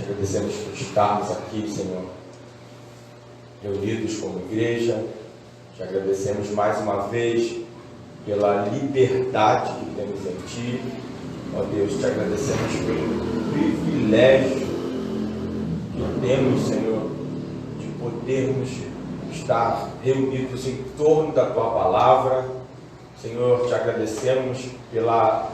agradecemos por estarmos aqui, Senhor, reunidos como igreja. Te agradecemos mais uma vez pela liberdade que temos em Ti. Ó Deus, te agradecemos pelo privilégio que temos, Senhor, de podermos estar reunidos em torno da Tua Palavra. Senhor, te agradecemos pela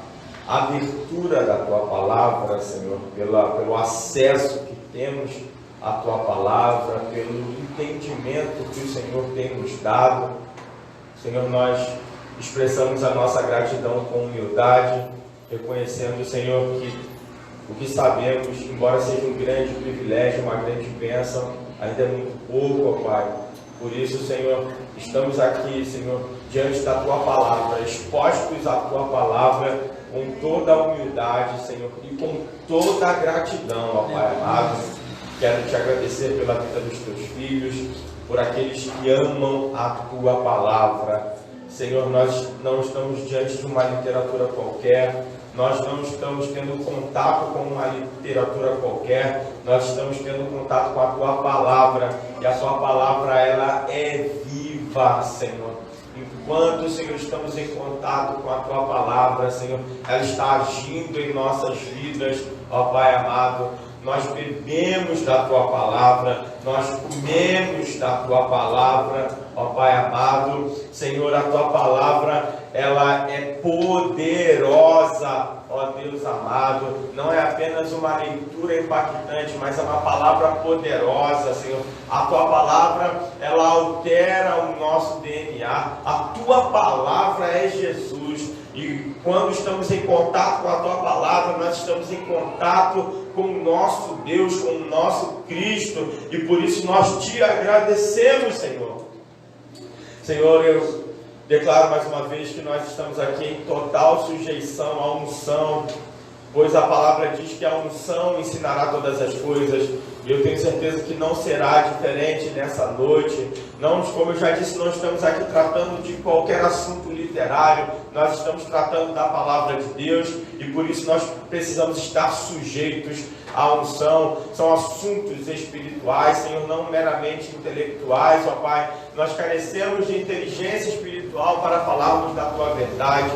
abertura da Tua Palavra, Senhor, pelo acesso que temos à Tua Palavra, pelo entendimento que o Senhor tem nos dado. Senhor, nós expressamos a nossa gratidão com humildade, reconhecendo, Senhor, que o que sabemos, embora seja um grande privilégio, uma grande bênção, ainda é muito pouco, ó Pai. Por isso, Senhor, estamos aqui, Senhor, diante da Tua Palavra, expostos à Tua Palavra, com toda a humildade, Senhor, e com toda a gratidão, ó Pai amado. Quero te agradecer pela vida dos Teus filhos, por aqueles que amam a Tua Palavra. Senhor, nós não estamos diante de uma literatura qualquer, nós não estamos tendo contato com uma literatura qualquer, nós estamos tendo contato com a Tua Palavra, e a Tua Palavra, ela é viva, Senhor. Enquanto, Senhor, estamos em contato com a Tua Palavra, Senhor, ela está agindo em nossas vidas, ó Pai amado. Nós bebemos da Tua Palavra, nós comemos da Tua Palavra, ó Pai amado. Senhor, a Tua Palavra, ela é poderosa, ó Deus amado. Não é apenas uma leitura impactante, mas é uma palavra poderosa, Senhor. A Tua Palavra, ela altera o nosso DNA. A Tua Palavra é Jesus. E quando estamos em contato com a Tua Palavra, nós estamos em contato com o nosso Deus, com o nosso Cristo, e por isso nós Te agradecemos, Senhor. Senhor, eu declaro mais uma vez que nós estamos aqui em total sujeição à unção, pois a palavra diz que a unção ensinará todas as coisas, e eu tenho certeza que não será diferente nessa noite. Não, como eu já disse, não estamos aqui tratando de qualquer assunto literário, nós estamos tratando da palavra de Deus, e por isso nós precisamos estar sujeitos à unção. São assuntos espirituais, Senhor, não meramente intelectuais, ó Pai. Nós carecemos de inteligência espiritual para falarmos da Tua verdade.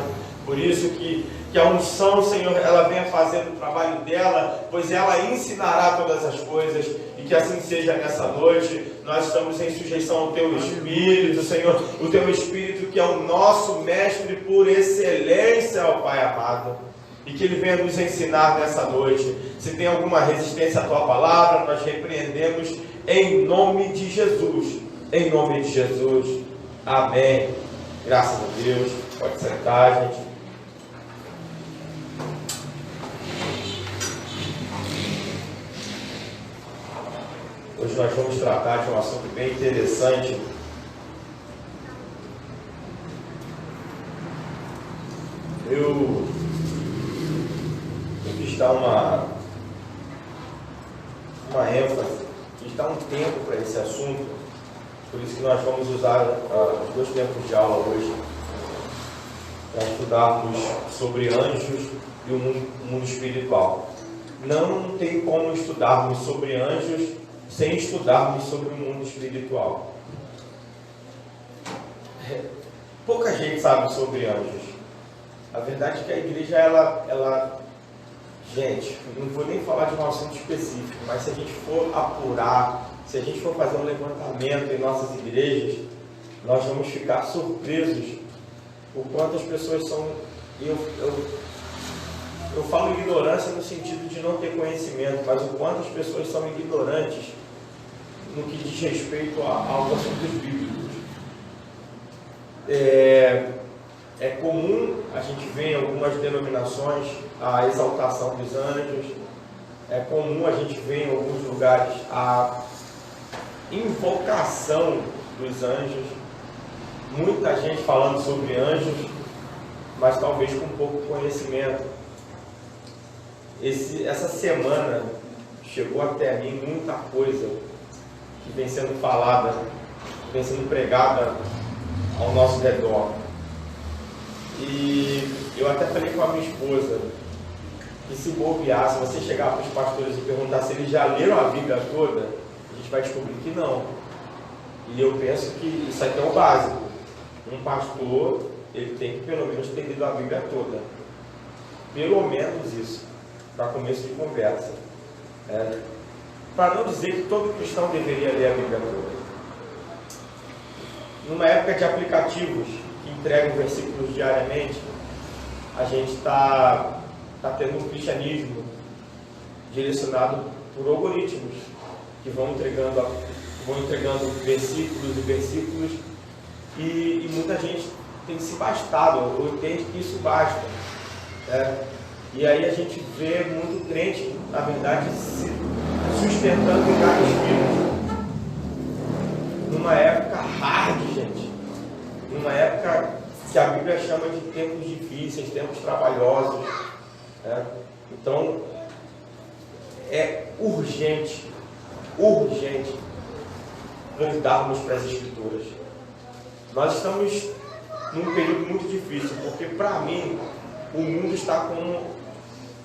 Por isso que a unção, Senhor, ela venha fazendo o trabalho dela, pois ela ensinará todas as coisas, e que assim seja nessa noite. Nós estamos em sujeição ao Teu Espírito, Senhor, o Teu Espírito que é o nosso mestre por excelência, ó Pai amado, e que Ele venha nos ensinar nessa noite. Se tem alguma resistência à Tua Palavra, nós repreendemos em nome de Jesus, em nome de Jesus, amém. Graças a Deus. Pode sentar, gente. Hoje nós vamos tratar de um assunto bem interessante. Eu quis dar uma ênfase, quis dar um tempo para esse assunto, por isso que nós vamos usar os 2 tempos de aula hoje para estudarmos sobre anjos e o mundo espiritual. Não tem como estudarmos sobre anjos sem estudarmos sobre o mundo espiritual. Pouca gente sabe sobre anjos. A verdade é que a igreja, ela... Gente, não vou nem falar de um assunto específico, mas se a gente for apurar, se a gente for fazer um levantamento em nossas igrejas, nós vamos ficar surpresos o quanto as pessoas são... Eu falo ignorância no sentido de não ter conhecimento, mas o quanto as pessoas são ignorantes no que diz respeito aos assuntos bíblicos. É comum a gente ver em algumas denominações a exaltação dos anjos, é comum a gente ver em alguns lugares a invocação dos anjos, muita gente falando sobre anjos, mas talvez com pouco conhecimento. Essa semana chegou até mim muita coisa que vem sendo falada, vem sendo pregada ao nosso redor. E eu até falei com a minha esposa, que se bobear, se você chegar para os pastores e perguntar se eles já leram a Bíblia toda, a gente vai descobrir que não. E eu penso que isso aqui é o básico. Um pastor, ele tem que pelo menos ter lido a Bíblia toda. Pelo menos isso, para começo de conversa. Para não dizer que todo cristão deveria ler a Bíblia toda. Numa época de aplicativos que entregam versículos diariamente, a gente está tendo um cristianismo direcionado por algoritmos que vão entregando versículos e versículos, e muita gente tem se bastado, ou entende que isso basta. E aí a gente vê muito crente, na verdade, se sustentando em cada espírito. Numa época hard, gente. Numa época que a Bíblia chama de tempos difíceis, tempos trabalhosos. Então, é urgente nós darmos para as Escrituras. Nós estamos num período muito difícil, porque para mim, o mundo está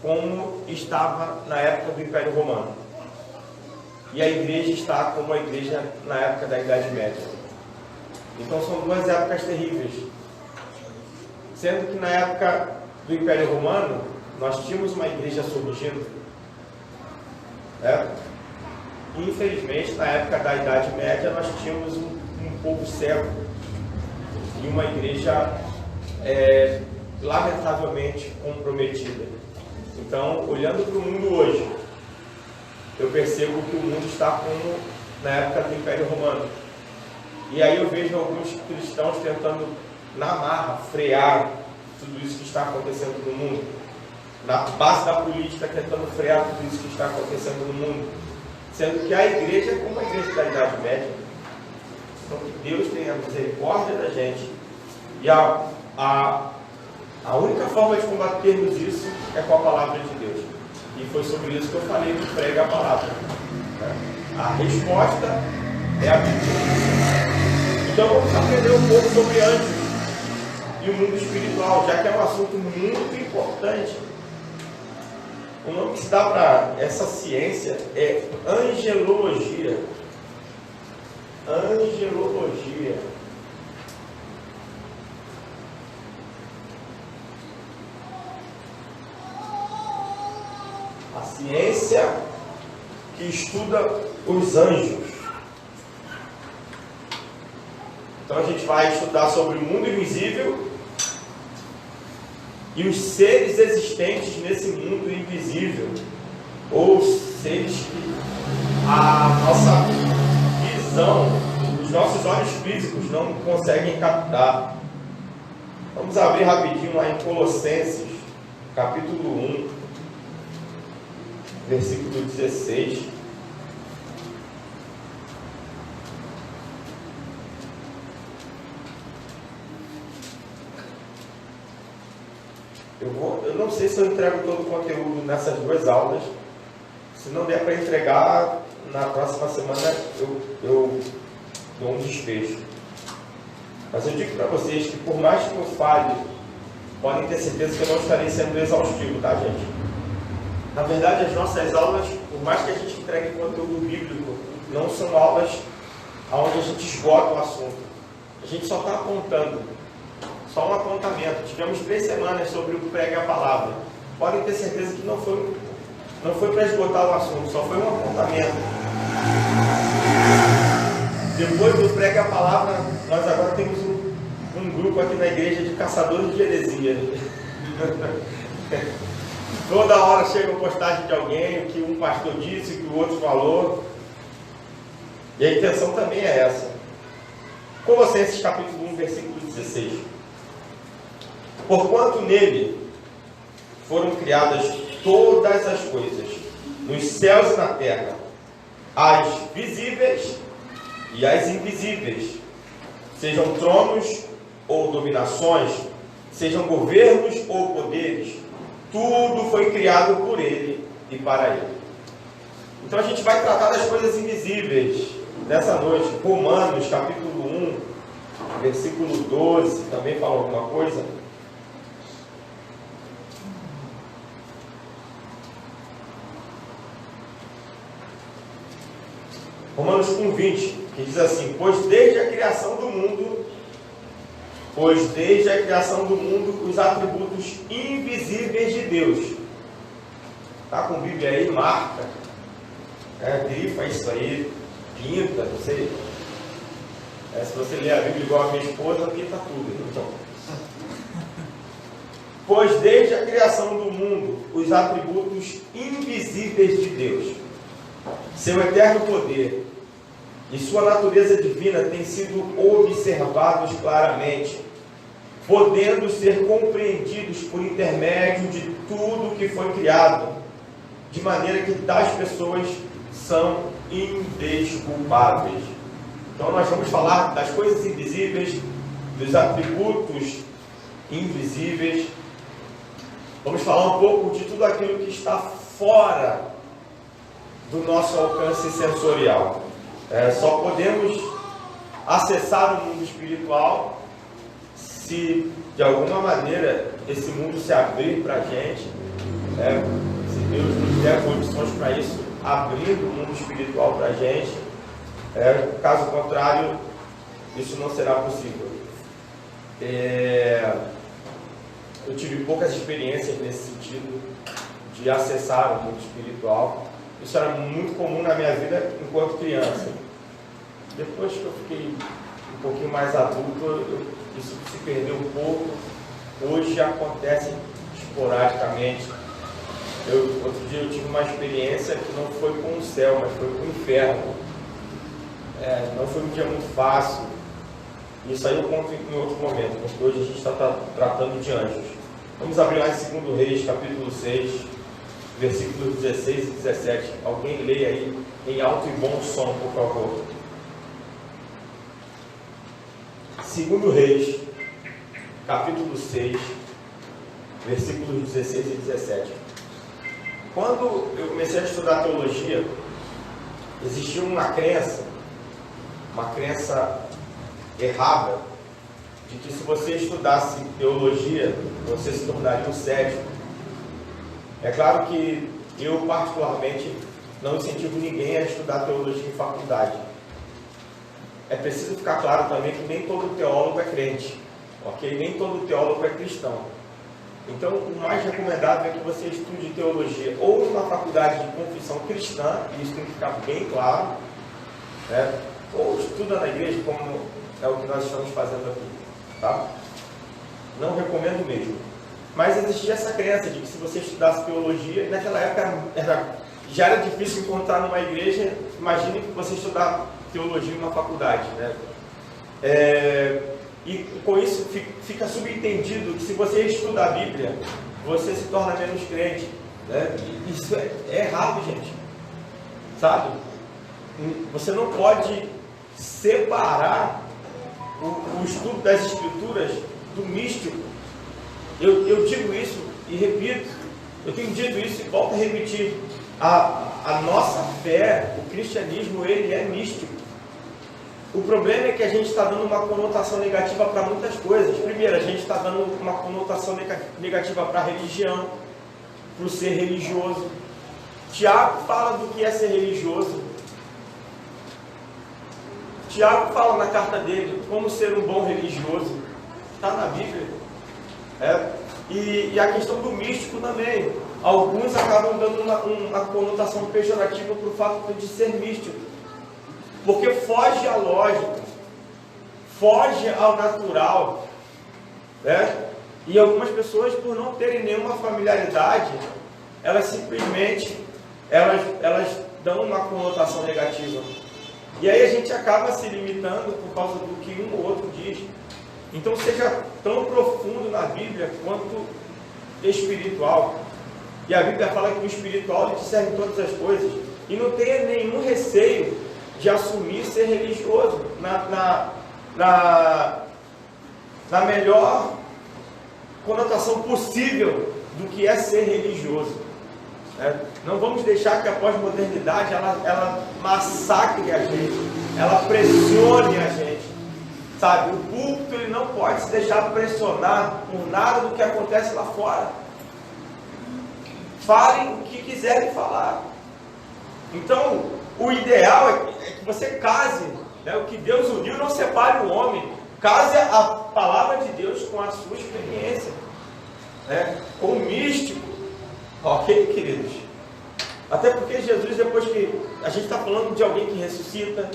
como estava na época do Império Romano. E a igreja está como a igreja na época da Idade Média. Então são duas épocas terríveis. Sendo que na época do Império Romano, nós tínhamos uma igreja surgindo. E infelizmente, na época da Idade Média, nós tínhamos um povo cego. E uma igreja lamentavelmente comprometida. Então, olhando para o mundo hoje, eu percebo que o mundo está como na época do Império Romano. E aí eu vejo alguns cristãos tentando, na marra, frear tudo isso que está acontecendo no mundo. Na base da política, tentando frear tudo isso que está acontecendo no mundo. Sendo que a igreja é como a igreja da Idade Média. Então, que Deus tenha misericórdia da gente. E a única forma de combatermos isso é com a palavra de Deus. E foi sobre isso que eu falei do prega a palavra. A resposta é a Bíblia. Então vamos aprender um pouco sobre anjos e o mundo espiritual, já que é um assunto muito importante. O nome que se dá para essa ciência é angelologia. Angelologia. A ciência que estuda os anjos. Então a gente vai estudar sobre o mundo invisível e os seres existentes nesse mundo invisível, ou seres que a nossa visão, os nossos olhos físicos não conseguem captar. Vamos abrir rapidinho lá em Colossenses, capítulo 1, versículo 16. Eu não sei se eu entrego todo o conteúdo nessas duas aulas. Se não der para entregar, na próxima semana eu dou um desfecho. Mas eu digo para vocês que por mais que eu fale, podem ter certeza que eu não estarei sendo exaustivo, tá, gente? Na verdade, as nossas aulas, por mais que a gente entregue conteúdo bíblico, não são aulas onde a gente esgota o assunto. A gente só está apontando, só um apontamento. Tivemos 3 semanas sobre o pregue a palavra. Podem ter certeza que não foi para esgotar o assunto, só foi um apontamento. Depois do pregue a palavra, nós agora temos um grupo aqui na igreja de caçadores de heresia. Toda hora chega uma postagem de alguém, o que um pastor disse, o que o outro falou. E a intenção também é essa. Colossenses capítulo 1, versículo 16. Porquanto nele foram criadas todas as coisas, nos céus e na terra, as visíveis e as invisíveis, sejam tronos ou dominações, sejam governos ou poderes, tudo foi criado por ele e para ele. Então a gente vai tratar das coisas invisíveis nessa noite. Romanos capítulo 1, versículo 12, também fala alguma coisa. Romanos 1:20, que diz assim: pois desde a criação do mundo, os atributos invisíveis de Deus. Está com a Bíblia aí, marca, grifa isso aí, pinta, não sei. Se você ler a Bíblia igual a minha esposa, pinta tudo. Então. Pois desde a criação do mundo, os atributos invisíveis de Deus, seu eterno poder e sua natureza divina têm sido observados claramente, podendo ser compreendidos por intermédio de tudo que foi criado, de maneira que tais pessoas são indesculpáveis. Então nós vamos falar das coisas invisíveis, dos atributos invisíveis. Vamos falar um pouco de tudo aquilo que está fora do nosso alcance sensorial. Só podemos acessar o mundo espiritual se de alguma maneira esse mundo se abrir para a gente, se Deus nos der condições para isso, abrindo o mundo espiritual para a gente. Caso contrário, isso não será possível. Eu tive poucas experiências nesse sentido de acessar o mundo espiritual. Isso era muito comum na minha vida enquanto criança. Depois que eu fiquei um pouquinho mais adulto, isso se perdeu um pouco. Hoje acontece esporadicamente. Outro dia eu tive uma experiência que não foi com o céu, mas foi com o inferno. Não foi um dia muito fácil. Isso aí eu conto em outro momento, porque hoje a gente está tratando de anjos. Vamos abrir lá em 2 Reis, capítulo 6, versículos 16 e 17. Alguém leia aí em alto e bom som, por favor. 2 Reis, capítulo 6, versículos 16 e 17. Quando eu comecei a estudar teologia, existia uma crença errada, de que se você estudasse teologia, você se tornaria um cético. É claro que eu, particularmente, não incentivo ninguém a estudar teologia em faculdade. É preciso ficar claro também que nem todo teólogo é crente, ok? Nem todo teólogo é cristão. Então, o mais recomendável é que você estude teologia ou numa faculdade de confissão cristã, e isso tem que ficar bem claro, ou estuda na igreja, como é o que nós estamos fazendo aqui, tá? Não recomendo mesmo. Mas existia essa crença de que se você estudasse teologia, e naquela época já era difícil encontrar numa igreja, imagine que você estudar teologia em uma faculdade, né? E com isso fica subentendido que se você estuda a Bíblia, você se torna menos crente, né? Isso é errado, gente, sabe? Você não pode separar o estudo das Escrituras do místico. Eu digo isso e repito, eu tenho dito isso e volto a repetir. A nossa fé, o cristianismo, ele é místico. O problema é que a gente está dando uma conotação negativa para muitas coisas. Primeiro, a gente está dando uma conotação negativa para a religião, para o ser religioso. Tiago fala do que é ser religioso. Tiago fala na carta dele como ser um bom religioso. Está na Bíblia. E a questão do místico também. Alguns acabam dando uma conotação pejorativa para o fato de ser místico. Porque foge à lógica, foge ao natural, né? E algumas pessoas, por não terem nenhuma familiaridade, elas simplesmente elas dão uma conotação negativa. E aí a gente acaba se limitando por causa do que um ou outro diz. Então seja tão profundo na Bíblia quanto espiritual. E a Bíblia fala que o espiritual lhe serve todas as coisas. E não tenha nenhum receio de assumir ser religioso na melhor conotação possível do que é ser religioso. Não vamos deixar que a pós-modernidade ela massacre a gente, ela pressione a gente, sabe? O púlpito ele não pode se deixar pressionar por nada do que acontece lá fora. Falem o que quiserem falar. Então, o ideal é que você case, né? O que Deus uniu não separe o homem. Case a palavra de Deus com a sua experiência, né? Com o místico. Ok, queridos? Até porque Jesus, depois que a gente está falando de alguém que ressuscita,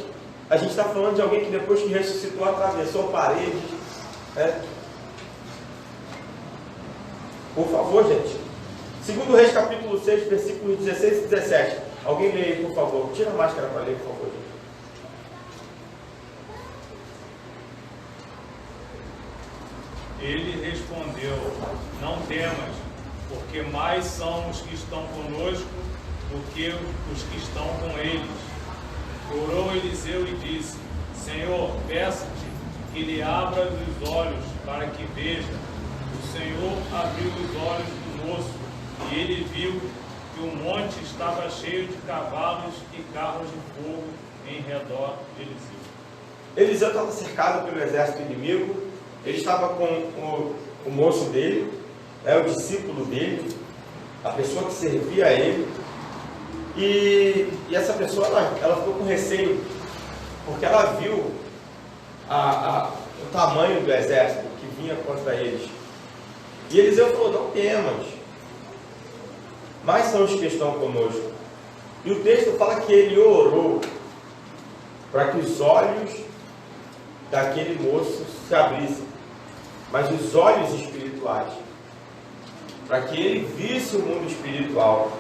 a gente está falando de alguém que depois que ressuscitou atravessou paredes, né? Por favor, gente. 2 Reis capítulo 6, versículos 16 e 17. Alguém lê aí, por favor. Tira a máscara para ler, por favor, gente. Ele respondeu: não temas, porque mais são os que estão conosco do que os que estão com eles. Orou Eliseu e disse: Senhor, peço-te que lhe abra os olhos para que veja. O Senhor abriu os olhos do moço, e ele viu que o monte estava cheio de cavalos e carros de fogo em redor de Eliseu. Eliseu estava cercado pelo exército inimigo. Ele estava com o moço dele, né, o discípulo dele, a pessoa que servia a ele. E essa pessoa ela ficou com receio, porque ela viu o tamanho do exército que vinha contra eles. E Eliseu falou: não temas, mais são os que estão conosco. E o texto fala que ele orou para que os olhos daquele moço se abrissem, mas os olhos espirituais, para que ele visse o mundo espiritual.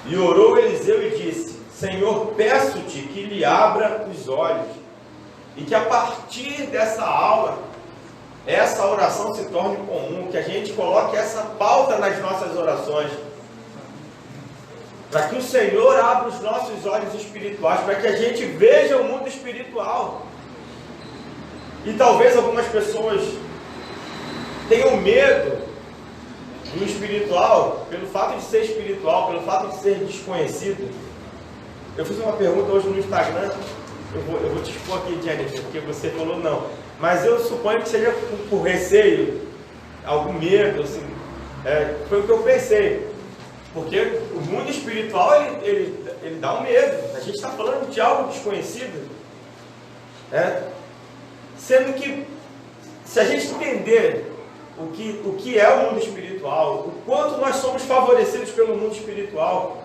E orou Eliseu e disse: Senhor, peço-te que lhe abra os olhos, e que a partir dessa aula, essa oração se torne comum, que a gente coloque essa pauta nas nossas orações, para que o Senhor abra os nossos olhos espirituais, para que a gente veja o mundo espiritual. E talvez algumas pessoas tenham medo do espiritual, pelo fato de ser espiritual, pelo fato de ser desconhecido. Eu fiz uma pergunta hoje no Instagram, eu vou te expor aqui, Jennifer, porque você falou não, mas eu suponho que seja por receio, algum medo, assim, foi o que eu pensei, porque o mundo espiritual, ele dá um medo. A gente está falando de algo desconhecido, né? Sendo que, se a gente entender o que é o mundo espiritual, o quanto nós somos favorecidos pelo mundo espiritual,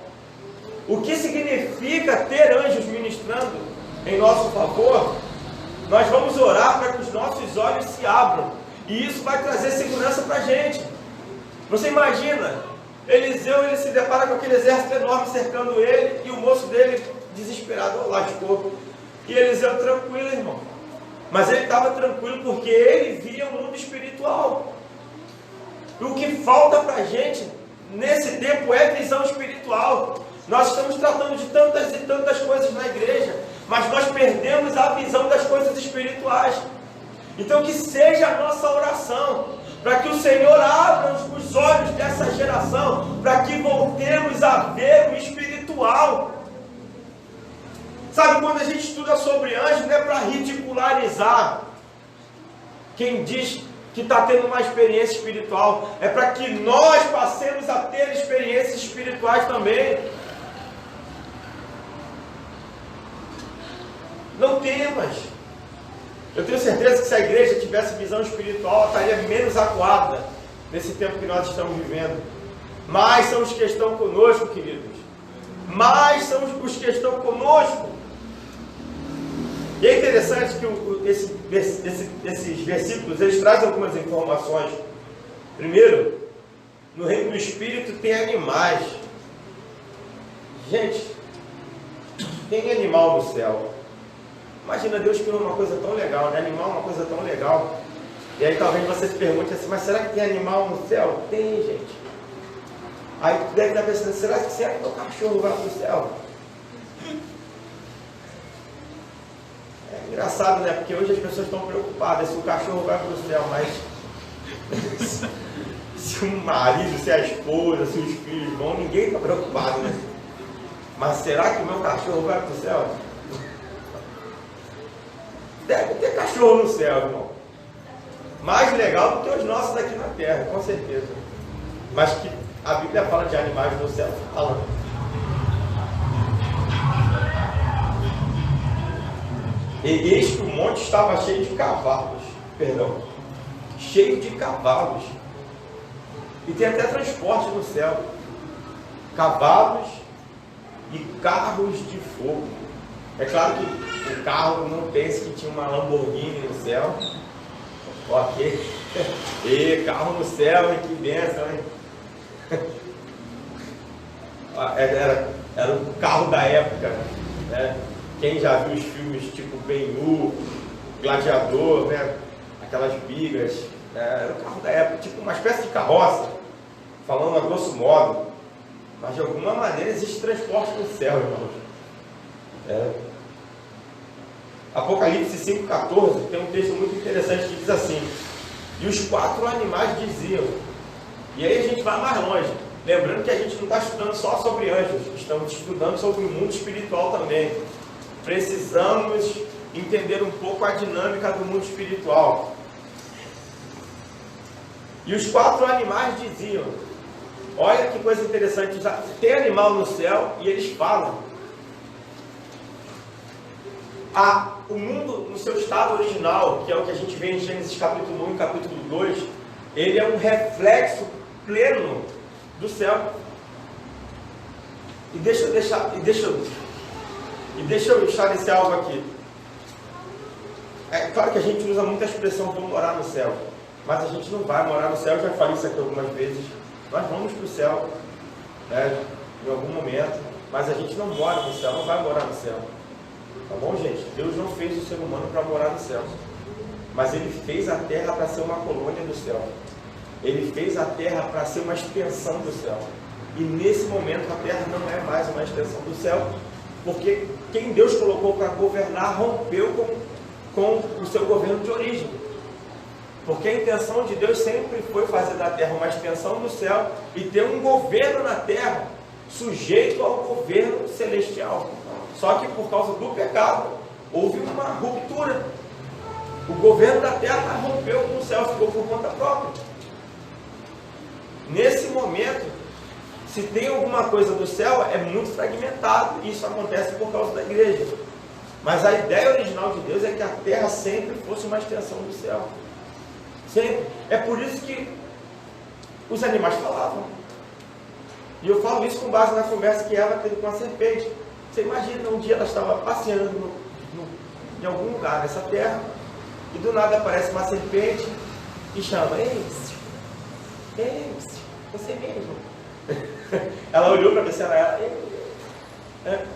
o que significa ter anjos ministrando em nosso favor, nós vamos orar para que os nossos olhos se abram, e isso vai trazer segurança para a gente. Você imagina, Eliseu, ele se depara com aquele exército enorme cercando ele, e o moço dele desesperado, lascou. E Eliseu tranquilo, irmão. Mas ele estava tranquilo porque ele via o mundo espiritual. E o que falta para a gente nesse tempo é visão espiritual. Nós estamos tratando de tantas e tantas coisas na igreja, mas nós perdemos a visão das coisas espirituais. Então que seja a nossa oração, para que o Senhor abra os olhos dessa geração, para que voltemos a ver o espiritual. Sabe, quando a gente estuda sobre anjos, não é para ridicularizar quem diz que está tendo uma experiência espiritual, é para que nós passemos a ter experiências espirituais também. Não temas. Eu tenho certeza que se a igreja tivesse visão espiritual, ela estaria menos acuada nesse tempo que nós estamos vivendo. Mais são os que estão conosco, queridos. Mais são os que estão conosco. E é interessante que esses versículos, eles trazem algumas informações. Primeiro, no reino do Espírito tem animais. Gente, tem animal no céu. Imagina, Deus criou uma coisa tão legal, né? Animal é uma coisa tão legal. E aí talvez você se pergunte assim, mas será que tem animal no céu? Tem, gente. Aí tu deve estar pensando, será que o cachorro vai para o céu? É engraçado, né? Porque hoje as pessoas estão preocupadas se o cachorro vai para o céu, mas se o marido, se a esposa, se os filhos vão, ninguém está preocupado, né? Mas será que o meu cachorro vai para o céu? Deve ter cachorro no céu, irmão. Mais legal do que os nossos aqui na terra, com certeza. Mas que a Bíblia fala de animais no céu, fala. E eis que o monte estava cheio de cavalos, cheio de cavalos. E tem até transporte no céu. Cavalos e carros de fogo. É claro que o carro, não pense que tinha uma Lamborghini no céu. Ok. E carro no céu, que benção, hein? Era o carro da época, né? Quem já viu os filmes tipo Ben-Hur, Gladiador, né? Aquelas bigas, era o carro da época, tipo uma espécie de carroça, falando a grosso modo, mas de alguma maneira existe transporte no céu, irmãos. Apocalipse 5,14 tem um texto muito interessante que diz assim: e os 4 animais diziam. E aí a gente vai mais longe, lembrando que a gente não está estudando só sobre anjos, estamos estudando sobre o mundo espiritual também. Precisamos entender um pouco a dinâmica do mundo espiritual. E os 4 animais diziam. Olha que coisa interessante, tem animal no céu e eles falam. O mundo no seu estado original, que é o que a gente vê em Gênesis capítulo 1 e capítulo 2, ele é um reflexo pleno do céu. E deixa eu esclarecer algo aqui. É claro que a gente usa muita expressão vamos morar no céu, mas a gente não vai morar no céu. Eu já falei isso aqui algumas vezes. Nós vamos para o céu, né, em algum momento, mas a gente não mora no céu, não vai morar no céu. Tá bom, gente? Deus não fez o ser humano para morar no céu, mas Ele fez a terra para ser uma colônia do céu. Ele fez a terra para ser uma extensão do céu. E nesse momento a terra não é mais uma extensão do céu, porque quem Deus colocou para governar rompeu com o seu governo de origem. Porque a intenção de Deus sempre foi fazer da terra uma extensão do céu e ter um governo na terra sujeito ao governo celestial. Só que por causa do pecado houve uma ruptura. O governo da terra rompeu com o céu, ficou por conta própria. Nesse momento, se tem alguma coisa do céu, é muito fragmentado, e isso acontece por causa da igreja. Mas a ideia original de Deus é que a terra sempre fosse uma extensão do céu. Sempre. É por isso que os animais falavam. E eu falo isso com base na conversa que Eva teve com a serpente. Você imagina, um dia ela estava passeando em algum lugar nessa terra, e do nada aparece uma serpente e chama: ei, você mesmo. Ela olhou para ver se era ela.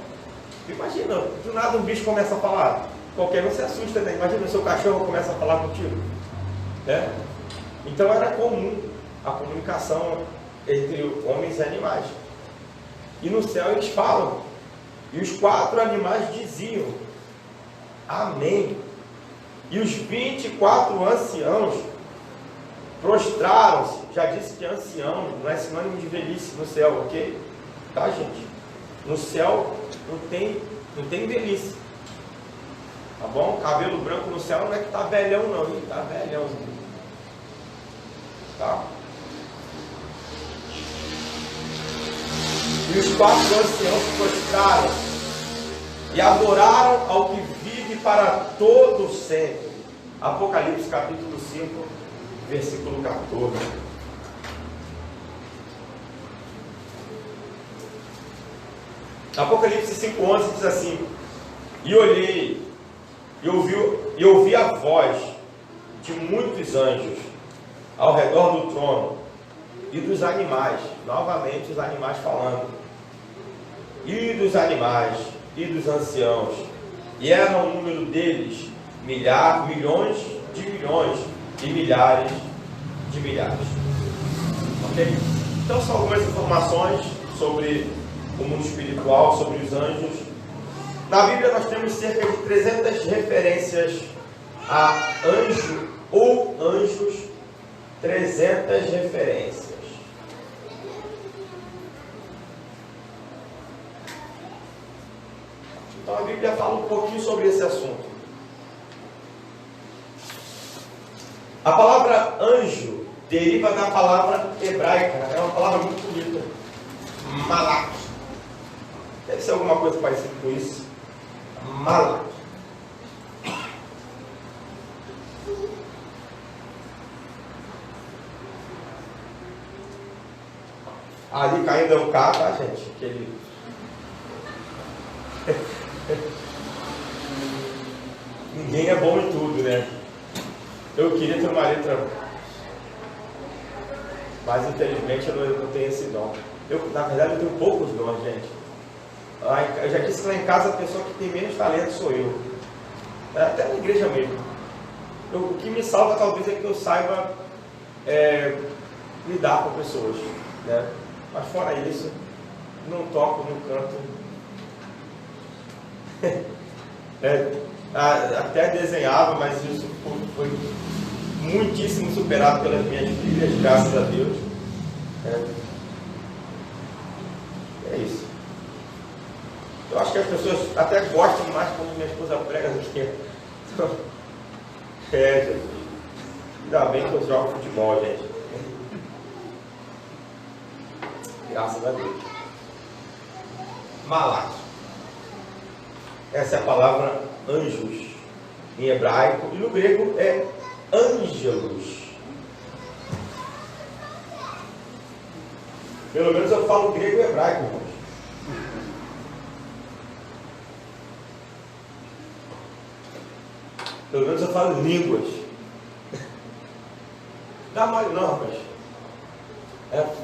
Imagina, do nada um bicho começa a falar. Qualquer um se assusta, né? Imagina o seu cachorro começa a falar contigo. Então era comum a comunicação entre homens e animais. E no céu eles falam. E os 4 animais diziam: amém. E os 24 anciãos prostraram-se. Já disse que ancião não é sinônimo de velhice no céu, ok? Tá, gente? No céu não tem velhice. Tá bom? Cabelo branco no céu não é que tá velhão, não. Ele tá velhão. Tá? E os 4 anciãos prostraram e adoraram ao que vive para todo sempre. Apocalipse capítulo 5, versículo 14. Apocalipse 5,11 diz assim: e olhei, e ouvi a voz de muitos anjos ao redor do trono e dos animais, novamente os animais falando, e dos animais e dos anciãos, e era o número deles milhões de milhões e milhares de milhares. Ok? Então são algumas informações sobre o mundo espiritual, sobre os anjos. Na Bíblia nós temos cerca de 300 referências a anjo ou anjos, 300 referências. Então a Bíblia fala um pouquinho sobre esse assunto. A palavra anjo deriva da palavra hebraica, é uma palavra muito bonita, malak. Deve ser alguma coisa parecida com isso. Malak. Ali caindo é um K, tá, gente? Aquele... Ninguém é bom em tudo, né? Eu queria ter uma letra, mas infelizmente eu não tenho esse dom. Na verdade, eu tenho poucos dons, gente. Eu já disse que lá em casa a pessoa que tem menos talento sou eu. Até na igreja mesmo. O que me salva talvez é que eu saiba lidar com pessoas, né? Mas fora isso, não toco, não canto. Até desenhava, mas isso foi muitíssimo superado pelas minhas filhas, graças a Deus. É isso. Eu acho que as pessoas até gostam mais quando minha esposa prega do que eu. Jesus. Ainda bem que eu jogo futebol, gente. Graças a Deus. Malach. Essa é a palavra anjos em hebraico, e no grego é ângelos. Pelo menos eu falo grego e hebraico, irmãos. Pelo menos eu falo línguas. Dá mole não, rapaz.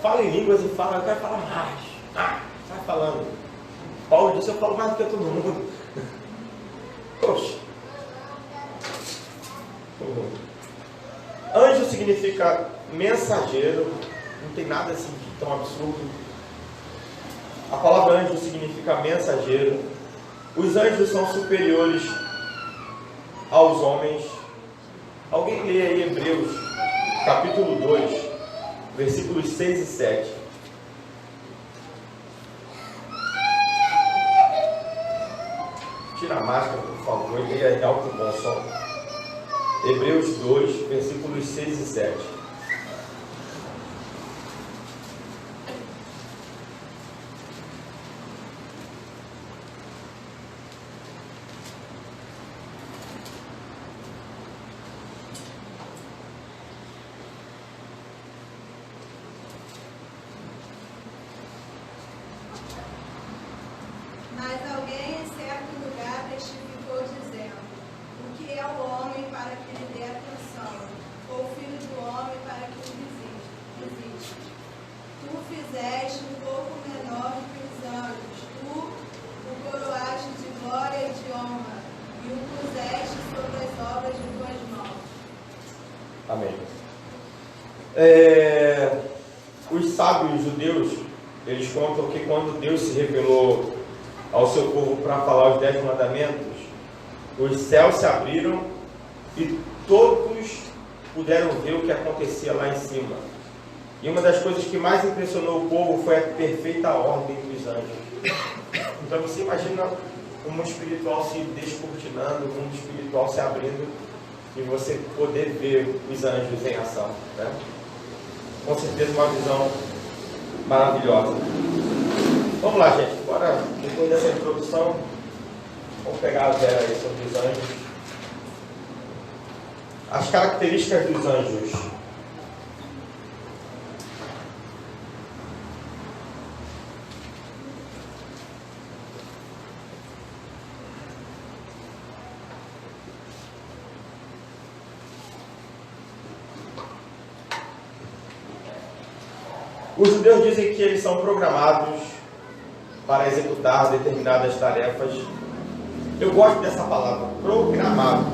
Fala em línguas e fala, eu quero falar mais. Sai falando. Paulo disse, eu falo mais do que todo mundo. Poxa. Anjo significa mensageiro. Não tem nada assim tão absurdo. A palavra anjo significa mensageiro. Os anjos são superiores aos homens. Alguém lê aí Hebreus, capítulo 2, versículos 6 e 7. Tira a máscara, por favor, e leia em alto e bom som. Hebreus 2, versículos 6 e 7. Amém. Os sábios judeus, eles contam que quando Deus se revelou ao seu povo para falar os 10 mandamentos, os céus se abriram e todos puderam ver o que acontecia lá em cima. E uma das coisas que mais impressionou o povo foi a perfeita ordem dos anjos. Então você imagina o mundo espiritual se descortinando, o mundo espiritual se abrindo e você poder ver os anjos em ação, né? Com certeza uma visão maravilhosa. Vamos lá, gente. Bora, depois dessa introdução, vamos pegar a Vera aí sobre os anjos. As características dos anjos. Os judeus dizem que eles são programados para executar determinadas tarefas. Eu gosto dessa palavra, programados.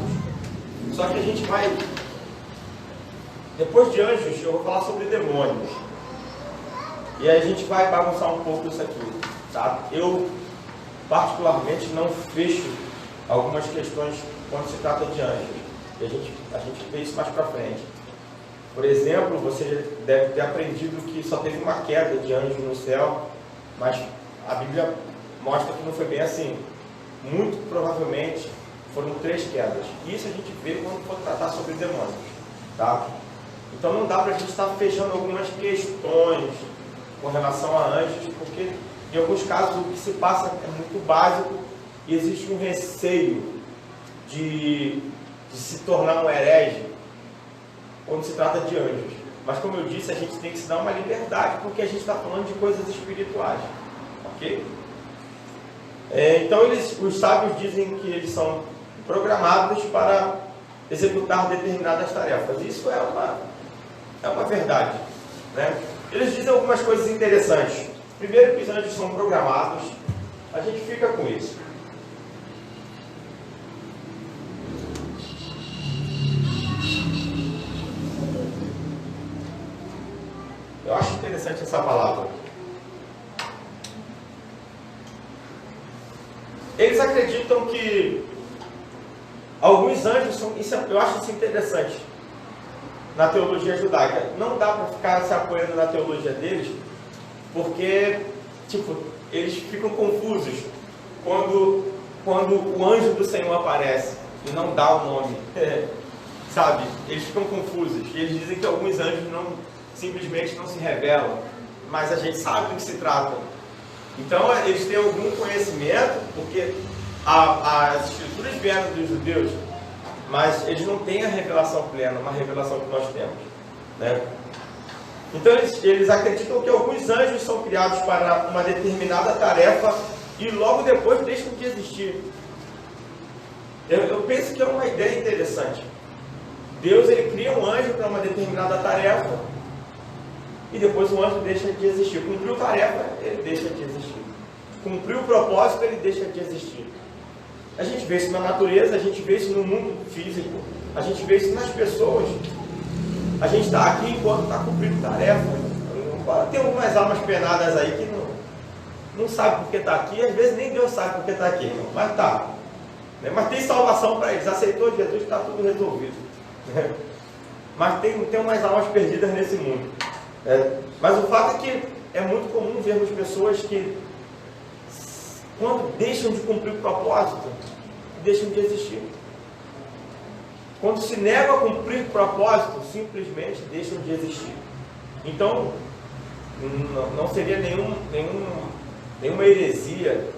Só que a gente vai... Depois de anjos, eu vou falar sobre demônios. E aí a gente vai bagunçar um pouco isso aqui, tá? Eu, particularmente, não fecho algumas questões quando se trata de anjos. E a gente vê isso mais para frente. Por exemplo, você deve ter aprendido que só teve uma queda de anjos no céu, mas a Bíblia mostra que não foi bem assim. Muito provavelmente foram 3 quedas. Isso a gente vê quando for tratar sobre demônios, tá? Então não dá para a gente estar fechando algumas questões com relação a anjos, porque em alguns casos o que se passa é muito básico e existe um receio de se tornar um herege quando se trata de anjos. Mas como eu disse, a gente tem que se dar uma liberdade, porque a gente está falando de coisas espirituais. Ok? Então os sábios dizem que eles são programados para executar determinadas tarefas. Isso é uma verdade, né? Eles dizem algumas coisas interessantes. Primeiro, que os anjos são programados. A gente fica com isso. Eu acho interessante essa palavra. Eles acreditam que alguns anjos são... eu acho isso interessante na teologia judaica. Não dá para ficar se apoiando na teologia deles, porque, eles ficam confusos quando o anjo do Senhor aparece e não dá o nome. Sabe? Eles ficam confusos. E eles dizem que alguns anjos simplesmente não se revelam, mas a gente sabe do que se trata. Então, eles têm algum conhecimento, porque as escrituras vieram dos judeus, mas eles não têm a revelação plena, uma revelação que nós temos, né? Então, eles acreditam que alguns anjos são criados para uma determinada tarefa e logo depois deixam de existir. Eu penso que é uma ideia interessante. Deus, ele cria um anjo para uma determinada tarefa e depois o anjo deixa de existir. Cumpriu a tarefa, ele deixa de existir. Cumpriu o propósito, ele deixa de existir. A gente vê isso na natureza, a gente vê isso no mundo físico, a gente vê isso nas pessoas. A gente está aqui enquanto está cumprindo tarefa. Tem algumas almas penadas aí que não sabe por que está aqui, às vezes nem Deus sabe por que está aqui, mas está. Mas tem salvação para eles, aceitou Jesus, está tudo resolvido. Mas tem umas almas perdidas nesse mundo. Mas o fato é que é muito comum vermos pessoas que, quando deixam de cumprir o propósito, deixam de existir. Quando se negam a cumprir o propósito, simplesmente deixam de existir. Então, não seria nenhuma heresia,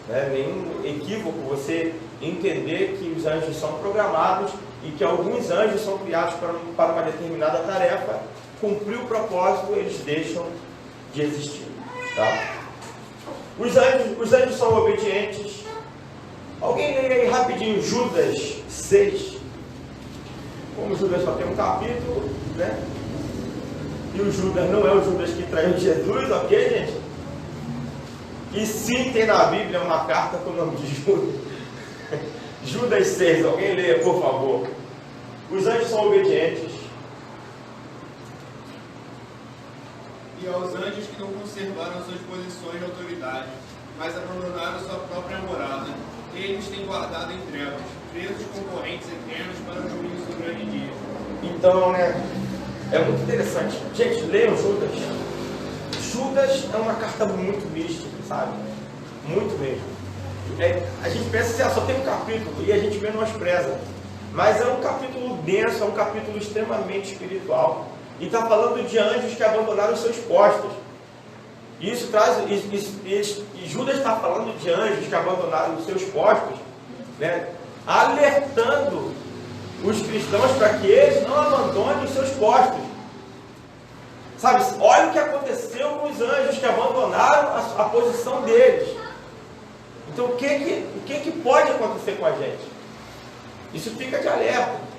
né, nenhum equívoco você entender que os anjos são programados e que alguns anjos são criados para uma determinada tarefa. Cumprir o propósito, eles deixam de existir. Tá? Os anjos são obedientes. Alguém lê aí rapidinho Judas 6. Como Judas só tem um capítulo, né? E o Judas não é o Judas que traiu Jesus, ok, gente? E sim, tem na Bíblia uma carta com o nome de Judas. Judas 6, alguém leia, por favor. Os anjos são obedientes. E aos anjos que não conservaram suas posições de autoridade, mas abandonaram sua própria morada, eles têm guardado em trevas, presos concorrentes eternos para o juízo do grande dia. Então, é muito interessante. Gente, leiam Judas. Judas é uma carta muito mística, sabe? Muito mesmo. A gente pensa assim, só tem um capítulo, e a gente menospreza. Mas é um capítulo denso, é um capítulo extremamente espiritual. E está falando de anjos que abandonaram os seus postos. E Judas está falando de anjos que abandonaram os seus postos, né? Alertando os cristãos para que eles não abandonem os seus postos. Sabe, olha o que aconteceu com os anjos que abandonaram a posição deles. Então, o que pode acontecer com a gente? Isso fica de alerta.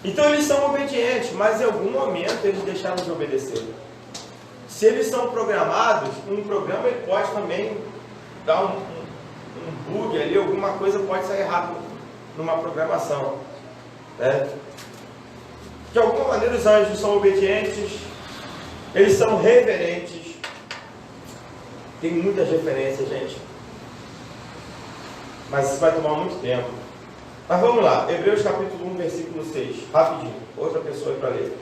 Então, eles são obedientes, mas em algum momento eles deixaram de obedecer. Se eles são programados, um programa ele pode também dar um bug ali, alguma coisa pode sair errado numa programação. Né? De alguma maneira, os anjos são obedientes, eles são reverentes. Tem muitas referências, gente. Mas isso vai tomar muito tempo. Mas vamos lá, Hebreus capítulo 1, versículo 6. Rapidinho, outra pessoa aí para ler.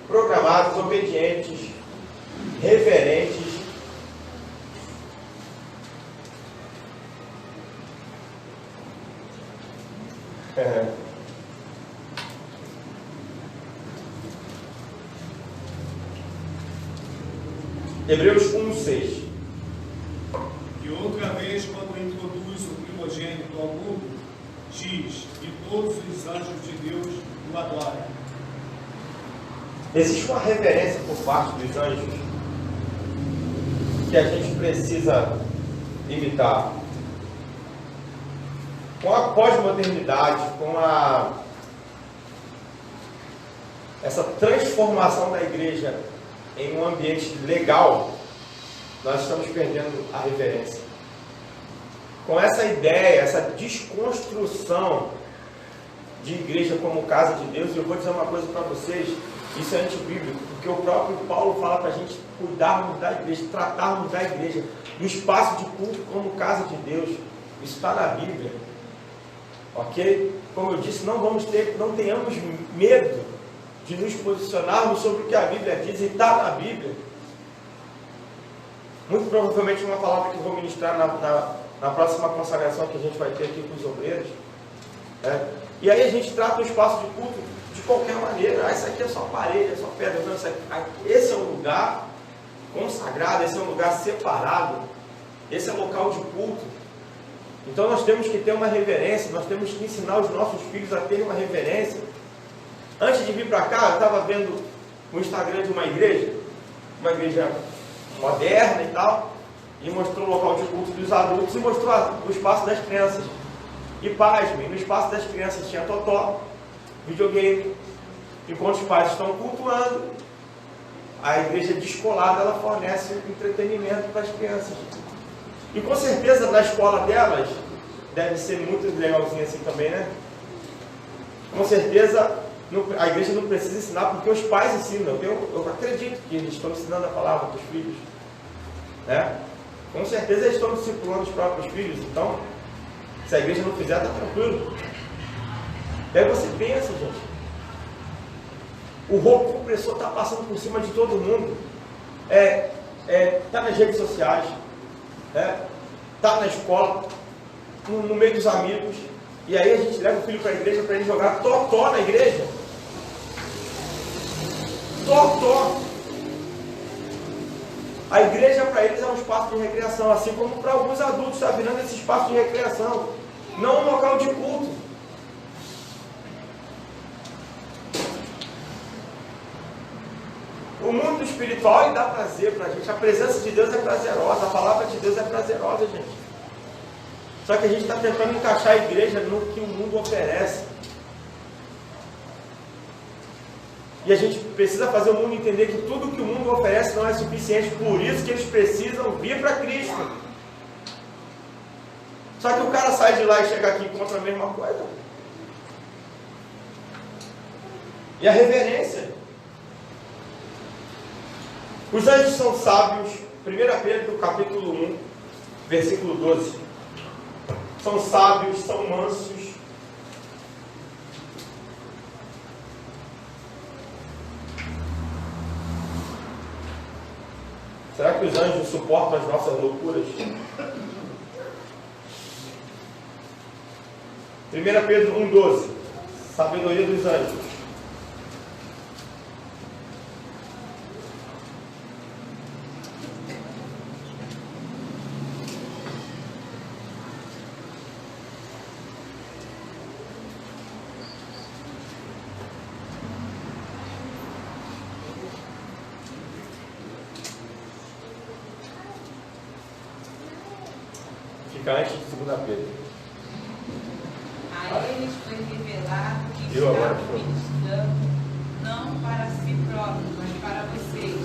Programados, obedientes, reverentes. Hebreus 1, 6. E outra vez, quando introduz o diz, e todos os anjos de Deus o adoram. Existe uma reverência por parte dos anjos que a gente precisa imitar. Com a pós-modernidade, com essa transformação da igreja em um ambiente legal, nós estamos perdendo a reverência. Com essa ideia, essa desconstrução de igreja como casa de Deus, eu vou dizer uma coisa para vocês, isso é antibíblico, porque o próprio Paulo fala para a gente cuidarmos da igreja, tratarmos da igreja, do espaço de culto como casa de Deus. Isso está na Bíblia. Ok? Como eu disse, não tenhamos medo de nos posicionarmos sobre o que a Bíblia diz, e está na Bíblia. Muito provavelmente uma palavra que eu vou ministrar na próxima consagração que a gente vai ter aqui com os obreiros. E aí a gente trata o espaço de culto de qualquer maneira. Isso aqui é só parede, é só pedra. Não, esse é um lugar consagrado, esse é um lugar separado, esse é local de culto. Então nós temos que ter uma reverência, nós temos que ensinar os nossos filhos a terem uma reverência. Antes de vir para cá, eu estava vendo o Instagram de uma igreja moderna e tal, e mostrou o local de culto dos adultos e mostrou o espaço das crianças. E pasmem, no espaço das crianças tinha totó, videogame. Enquanto os pais estão cultuando, a igreja descolada, ela fornece entretenimento para as crianças. E com certeza na escola delas, deve ser muito legalzinho assim também, né? Com certeza a igreja não precisa ensinar, porque os pais ensinam. Eu acredito que eles estão ensinando a palavra para os filhos, né? Com certeza eles estão discipulando os próprios filhos. Então, se a igreja não fizer, está tranquilo. Daí você pensa, gente, o roubo compressor está passando por cima de todo mundo. Está nas redes sociais, está na escola, no meio dos amigos. E aí a gente leva o filho para a igreja para ele jogar totó na igreja. Totó. A igreja para eles é um espaço de recreação, assim como para alguns adultos está virando esse espaço de recreação, não um local de culto. O mundo espiritual dá prazer para a gente, a presença de Deus é prazerosa, a palavra de Deus é prazerosa, gente. Só que a gente está tentando encaixar a igreja no que o mundo oferece. E a gente precisa fazer o mundo entender que tudo que o mundo oferece não é suficiente, por isso que eles precisam vir para Cristo. Só que o cara sai de lá e chega aqui e encontra a mesma coisa. E a reverência. Os anjos são sábios. 1 Pedro capítulo 1, versículo 12. São sábios, são mansos. Será que os anjos suportam as nossas loucuras? 1 Pedro 1,12. Sabedoria dos anjos. Fica antes de 2 Pedro. A eles foi revelado que Eu estava agora, ministrando, não para si próprio, mas para vocês,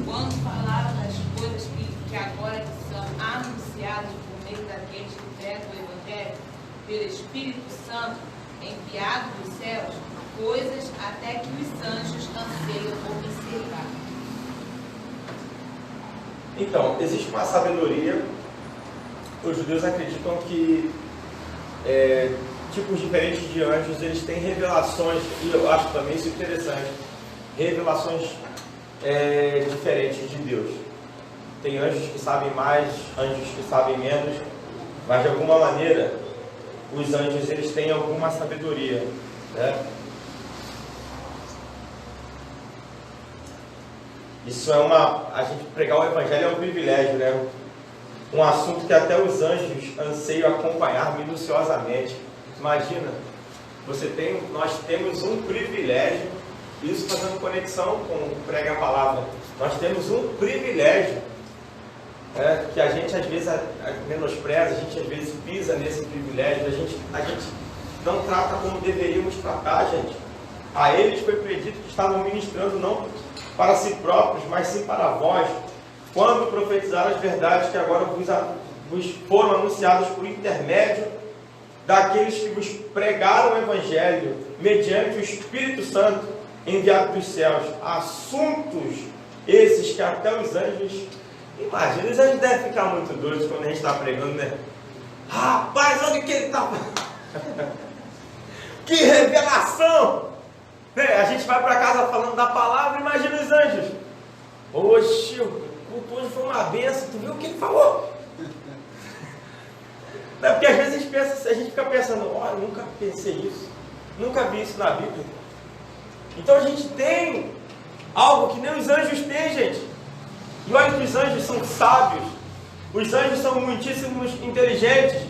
quando falaram das coisas que agora são anunciadas por meio daqueles que pregam o Evangelho, pelo Espírito Santo, enviado dos céus, coisas até que os anjos anseiam observar. Então, existe uma sabedoria. Os judeus acreditam que tipos diferentes de anjos, eles têm revelações, e eu acho também isso interessante, revelações diferentes de Deus. Tem anjos que sabem mais, anjos que sabem menos, mas de alguma maneira os anjos, eles têm alguma sabedoria, né? Isso a gente pregar o Evangelho é um privilégio, né? Um assunto que até os anjos anseiam acompanhar minuciosamente. Imagina, nós temos um privilégio, isso fazendo conexão com o prega a palavra. Nós temos um privilégio que a gente às vezes menospreza, a gente às vezes pisa nesse privilégio, a gente não trata como deveríamos tratar, gente. A eles foi predito que estavam ministrando não para si próprios, mas sim para vós, quando profetizaram as verdades que agora vos foram anunciadas por intermédio daqueles que vos pregaram o Evangelho, mediante o Espírito Santo enviado dos céus. Assuntos esses que até os anjos... Imagina, os anjos devem ficar muito doidos quando a gente está pregando, né? Rapaz, olha o que ele está... Que revelação! A gente vai para casa falando da palavra, imagina os anjos. Oxe, o culto hoje foi uma benção, tu viu o que ele falou? Porque às vezes a gente fica pensando, olha, nunca pensei isso, nunca vi isso na Bíblia. Então a gente tem algo que nem os anjos têm, gente. E olha que os anjos são sábios, os anjos são muitíssimos inteligentes,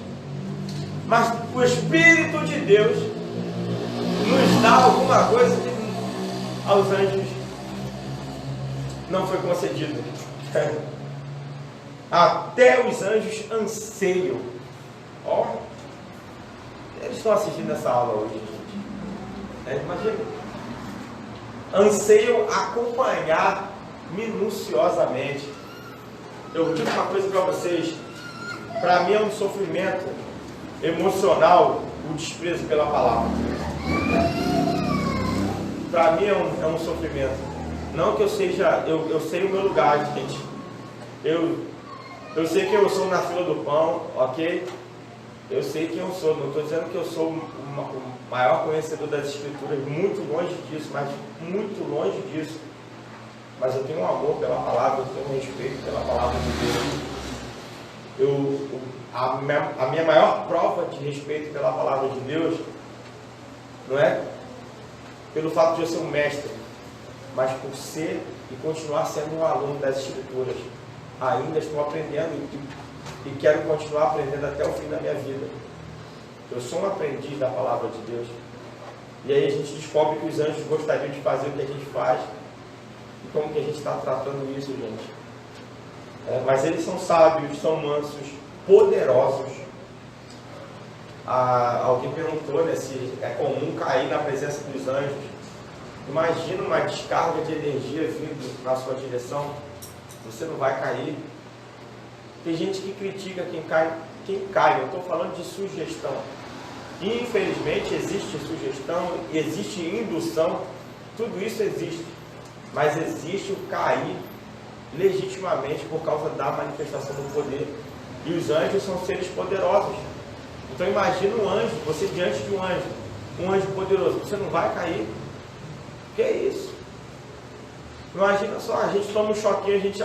mas o Espírito de Deus nos dá alguma coisa que aos anjos não foi concedido. Até os anjos anseiam. Ó, eles estão assistindo essa aula hoje, gente. Imagina. Anseiam acompanhar minuciosamente. Eu digo uma coisa para vocês. Para mim é um sofrimento emocional o desprezo pela palavra. Para mim é um sofrimento. Não que eu seja, eu sei o meu lugar, gente. Eu sei quem eu sou na fila do pão, ok? Eu sei quem eu sou. Não estou dizendo que eu sou o maior conhecedor das Escrituras, muito longe disso, mas muito longe disso. Mas eu tenho um amor pela palavra, eu tenho um respeito pela palavra de Deus. A minha maior prova de respeito pela palavra de Deus não é pelo fato de eu ser um mestre, mas por ser e continuar sendo um aluno das Escrituras. Ainda estou aprendendo e quero continuar aprendendo até o fim da minha vida. Eu sou um aprendiz da palavra de Deus. E aí a gente descobre que os anjos gostariam de fazer o que a gente faz. E como que a gente está tratando isso, gente? Mas eles são sábios, são mansos, poderosos. Alguém perguntou, né, se é comum cair na presença dos anjos. Imagina uma descarga de energia vindo na sua direção. Você não vai cair. Tem gente que critica quem cai. Eu estou falando de sugestão. Infelizmente existe sugestão, existe indução, tudo isso existe. Mas existe o cair legitimamente por causa da manifestação do poder. E os anjos são seres poderosos. Então imagina um anjo, você diante de um anjo poderoso, você não vai cair. Que é isso? Imagina só, a gente toma um choquinho, a gente...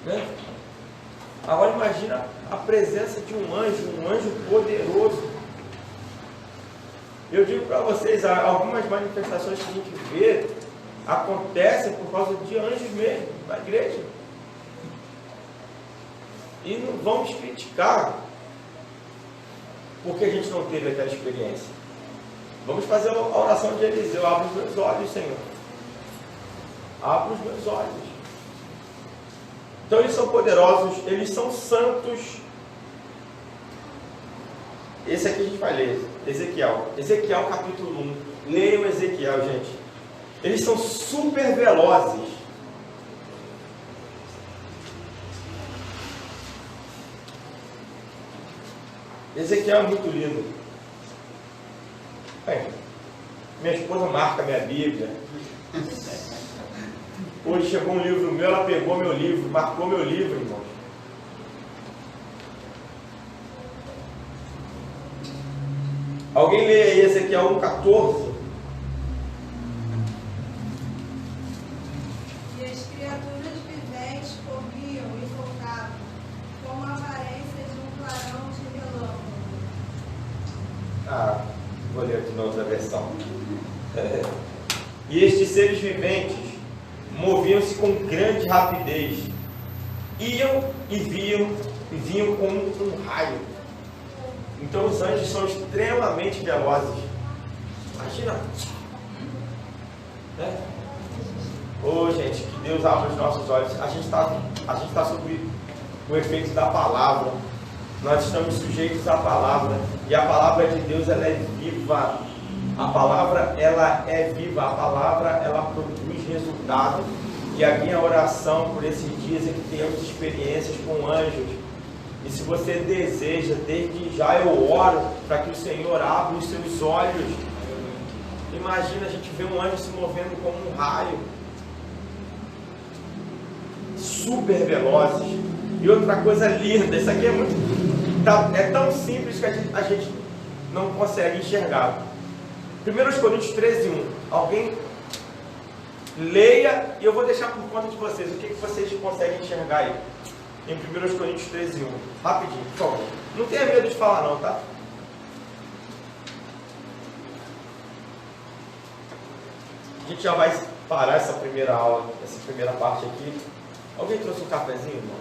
Né? Agora imagina a presença de um anjo poderoso. Eu digo para vocês, algumas manifestações que a gente vê acontecem por causa de anjos mesmo, na igreja. E não vamos criticar porque a gente não teve aquela experiência. Vamos fazer a oração de Eliseu. Abre os meus olhos, Senhor. Abre os meus olhos. Então eles são poderosos, eles são santos. Esse aqui a gente vai ler, Ezequiel capítulo 1. Leiam Ezequiel, gente. Eles são super velozes. Ezequiel é muito lindo. Bem, minha esposa marca minha Bíblia. Hoje chegou um livro meu, ela pegou meu livro, marcou meu livro, irmão. Alguém lê aí Ezequiel 1,14. E as criaturas viventes corriam e voltavam, como a aparência de um clarão de relâmpago. Vou ler de novo a versão. E estes seres viventes moviam-se com grande rapidez, iam e vinham como um raio. Então os anjos são extremamente velozes. Imagina. Né? Ô, gente, que Deus abra os nossos olhos. A gente está sob o efeito da palavra. Nós estamos sujeitos à palavra. E a palavra de Deus, ela é viva. A palavra, ela é viva. A palavra, ela produz resultado. E a minha oração por esses dias é que tenhamos experiências com anjos. E se você deseja, desde já eu oro para que o Senhor abra os seus olhos. Imagina a gente ver um anjo se movendo como um raio. Super velozes. E outra coisa linda, isso aqui é tão simples que a gente não consegue enxergar. 1 Coríntios 13:1. Alguém leia e eu vou deixar por conta de vocês. O que vocês conseguem enxergar aí? Em 1 Coríntios 13:1. Rapidinho, por favor. Não tenha medo de falar não, tá? A gente já vai parar essa primeira aula, essa primeira parte aqui. Alguém trouxe um cafezinho, irmão?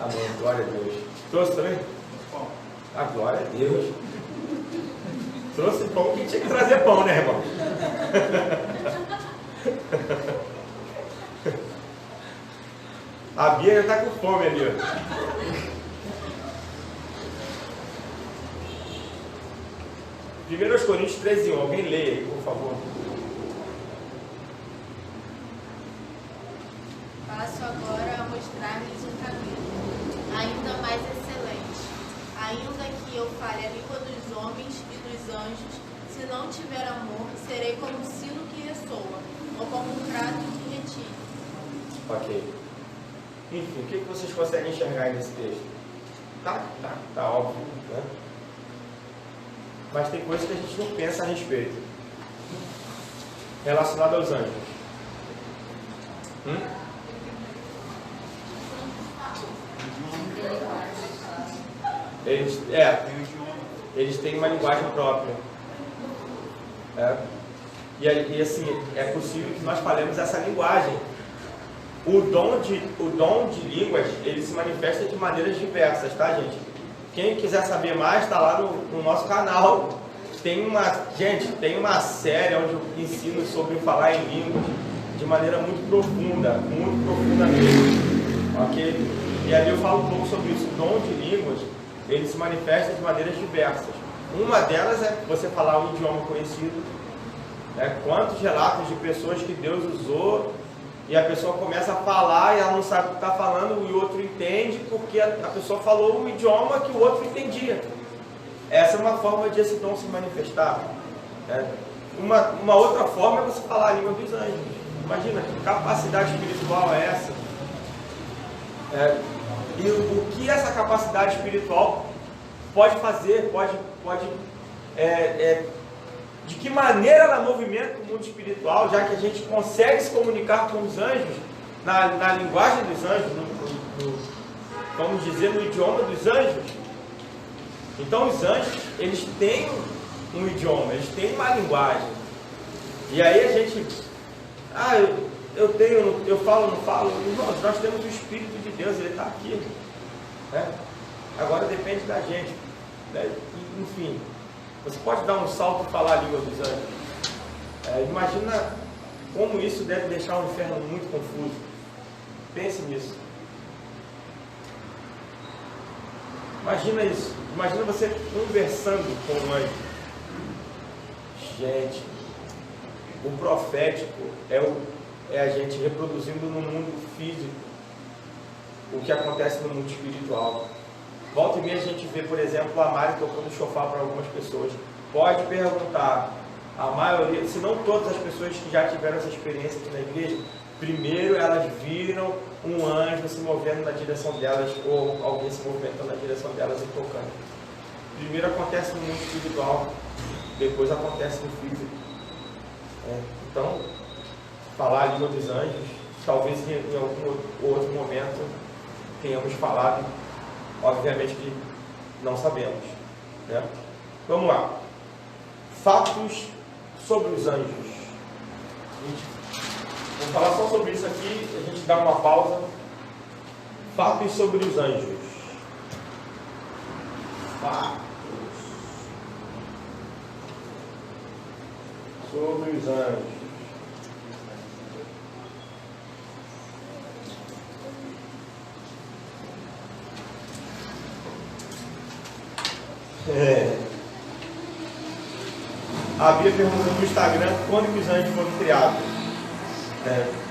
Amém, glória a Deus. Trouxe também? Ah, glória a Deus. Trouxe pão, que tinha que trazer pão, né, irmão? A Bia já está com fome ali, ó. 1 Coríntios 13:1. Alguém leia aí, por favor. Passo agora a mostrar-lhes um caminho ainda mais excelente. Ainda que eu fale a língua dos homens e dos anjos, se não tiver amor, serei como um sino que ressoa, ou como um prato que retire. Ok. Enfim, o que vocês conseguem enxergar aí nesse texto? Tá óbvio, né? Mas tem coisas que a gente não pensa a respeito. Relacionado aos anjos. Eles têm uma linguagem própria. E assim, é possível que nós falemos essa linguagem. O dom de línguas, ele se manifesta de maneiras diversas, tá, gente? Quem quiser saber mais, está lá no nosso canal. Tem uma série onde eu ensino sobre falar em línguas de maneira muito profunda mesmo. Ok? E ali eu falo um pouco sobre isso. O dom de línguas, ele se manifesta de maneiras diversas. Uma delas é você falar um idioma conhecido. Né? Quantos relatos de pessoas que Deus usou e a pessoa começa a falar e ela não sabe o que está falando e o outro entende porque a pessoa falou um idioma que o outro entendia. Essa é uma forma de esse dom se manifestar. Né? Uma outra forma é você falar a língua dos anjos. Imagina que capacidade espiritual é essa. E o que essa capacidade espiritual pode fazer, de que maneira ela movimenta o mundo espiritual, já que a gente consegue se comunicar com os anjos, na linguagem dos anjos, vamos dizer, no idioma dos anjos. Então os anjos, eles têm um idioma, eles têm uma linguagem. E aí a gente, eu falo, não falo. Irmãos, nós temos o Espírito de Deus, ele está aqui. Né? Agora depende da gente. Né? Enfim. Você pode dar um salto e falar a língua dos anjos. Imagina como isso deve deixar o inferno muito confuso. Pense nisso. Imagina isso. Imagina você conversando com um anjo. Gente, o profético é a gente reproduzindo no mundo físico o que acontece no mundo espiritual. Volta e meia a gente vê, por exemplo, a Mari tocando chofar para algumas pessoas. Pode perguntar, a maioria, se não todas as pessoas que já tiveram essa experiência aqui na igreja, primeiro elas viram um anjo se movendo na direção delas, ou alguém se movimentando na direção delas e tocando. Primeiro acontece no mundo espiritual, depois acontece no físico. Então, falar a língua dos anjos, talvez em algum outro momento tenhamos falado. Obviamente que não sabemos. Né? Vamos lá. Fatos sobre os anjos. Vamos falar só sobre isso aqui, a gente dá uma pausa. Fatos sobre os anjos. fatos sobre os anjos. A Bia perguntou no Instagram quando que os anjos foram criados.